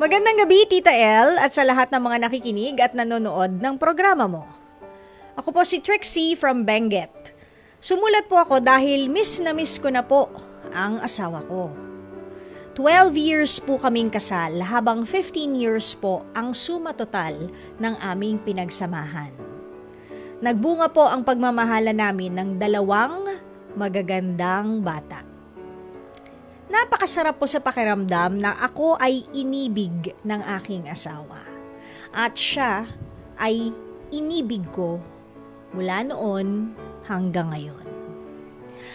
Magandang gabi, Tita El, at sa lahat ng mga nakikinig at nanonood ng programa mo. Ako po si Trixie from Benguet. Sumulat po ako dahil miss na miss ko na po ang asawa ko. 12 years po kaming kasal habang 15 years po ang suma total ng aming pinagsamahan. Nagbunga po ang pagmamahala namin ng 2 magagandang bata. Napakasarap po sa pakiramdam na ako ay inibig ng aking asawa. At siya ay inibig ko mula noon hanggang ngayon.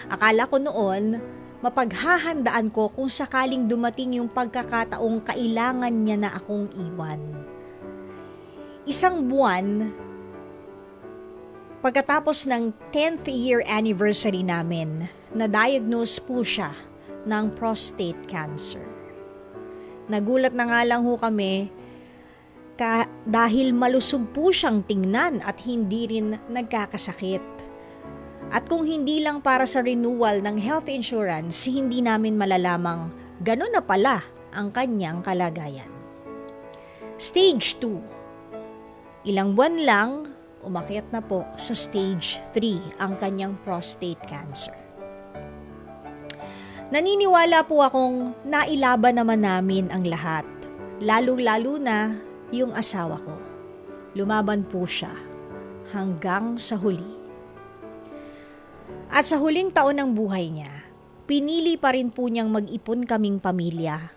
Akala ko noon, mapaghahandaan ko kung sakaling dumating yung pagkakataong kailangan niya na akong iwan. 1 buwan, pagkatapos ng 10th year anniversary namin, na-diagnose po siya ng prostate cancer. Nagulat na nga lang ho kami dahil malusog po siyang tingnan at hindi rin nagkakasakit. At kung hindi lang para sa renewal ng health insurance, hindi namin malalamang gano'n na pala ang kanyang kalagayan. Stage 2. Ilang buwan lang, umakyat na po sa stage 3 ang kanyang prostate cancer. Naniniwala po akong nailaban naman namin ang lahat, lalo-lalo na yung asawa ko. Lumaban po siya hanggang sa huli. At sa huling taon ng buhay niya, pinili pa rin po niyang mag-ipon kaming pamilya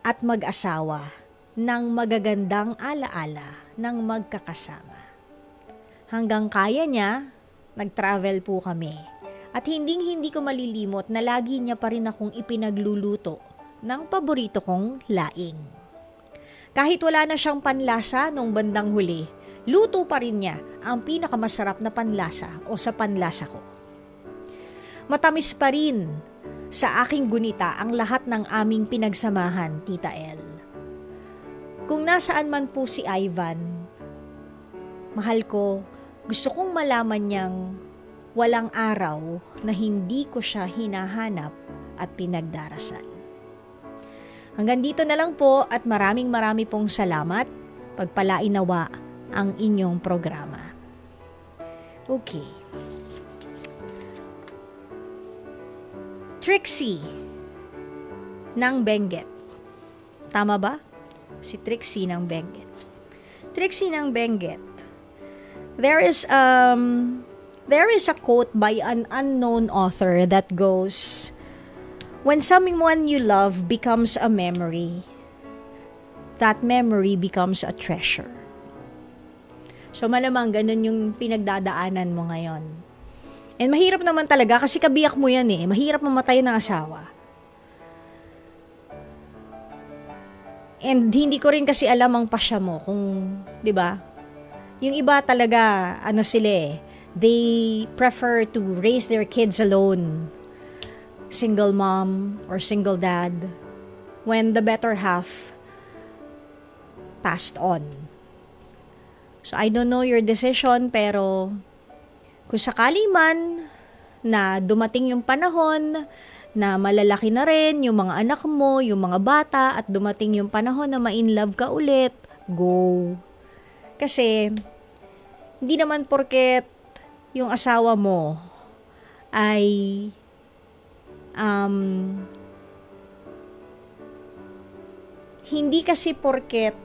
at mag-asawa ng magagandang alaala ng magkakasama. Hanggang kaya niya, nag-travel po kami. At hindi ko malilimot na lagi niya pa rin akong ipinagluluto ng paborito kong laing. Kahit wala na siyang panlasa nung bandang huli, luto pa rin niya ang pinakamasarap na panlasa o sa panlasa ko. Matamis pa rin sa aking gunita ang lahat ng aming pinagsamahan, Tita El. Kung nasaan man po si Ivan, mahal ko, gusto kong malaman niyang walang araw na hindi ko siya hinahanap at pinagdarasal. Hanggang dito na lang po at maraming pong salamat. Pagpalain nawa ang inyong programa. Okay. Trixie ng Benguet. Tama ba? Si Trixie ng Benguet. Trixie ng Benguet. There is a quote by an unknown author that goes, "When someone you love becomes a memory, that memory becomes a treasure." So malamang ganun yung pinagdadaanan mo ngayon. And mahirap naman talaga kasi kabiyak mo yan eh. Mahirap mamatay ng asawa. And hindi ko rin kasi alam ang pasya mo kung, di ba? Yung iba talaga, sila eh. They prefer to raise their kids alone. Single mom or single dad. When the better half passed on. So I don't know your decision, pero kung sakali man na dumating yung panahon na malalaki na rin yung mga anak mo, yung mga bata, at dumating yung panahon na ma-in-love ka ulit, go. Kasi hindi naman porket yung asawa mo ay hindi kasi porket,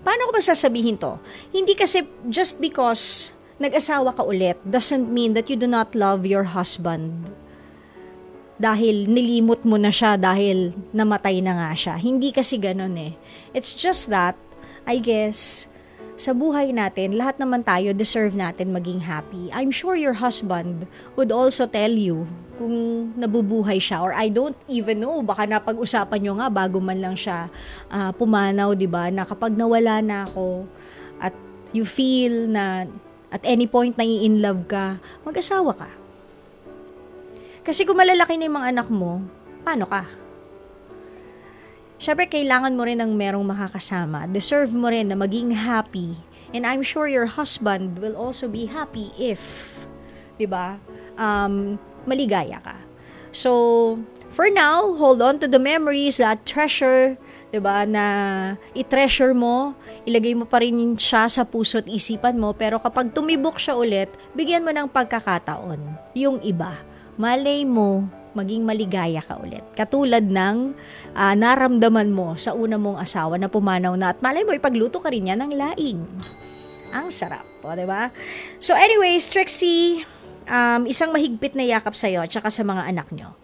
paano ko ba sasabihin to? Hindi kasi just because nag-asawa ka ulit doesn't mean that you do not love your husband. Dahil nilimot mo na siya dahil namatay na nga siya. Hindi kasi ganun eh. It's just that, I guess, sa buhay natin, lahat naman tayo deserve natin maging happy. I'm sure your husband would also tell you kung nabubuhay siya, or I don't even know, baka napag-usapan nyo nga bago man lang siya pumanaw, diba? Na kapag nawala na ako at you feel na at any point na in love ka, mag-asawa ka. Kasi kung malalaki na yung mga anak mo, paano ka? Syempre, kailangan mo rin ng merong makakasama. Deserve mo rin na maging happy. And I'm sure your husband will also be happy if, diba, maligaya ka. So, For now, hold on to the memories, that treasure, 'di ba, na i-treasure mo, ilagay mo pa rin siya sa puso at isipan mo, pero kapag tumibok siya ulit, bigyan mo ng pagkakataon yung iba. Malay mo, maging maligaya ka ulit. Katulad ng naramdaman mo sa una mong asawa na pumanaw na, at malay mo, ipagluto ka rin yan ng laing. Ang sarap, o, diba? So anyways, Trixie, isang mahigpit na yakap sa'yo at saka sa mga anak nyo.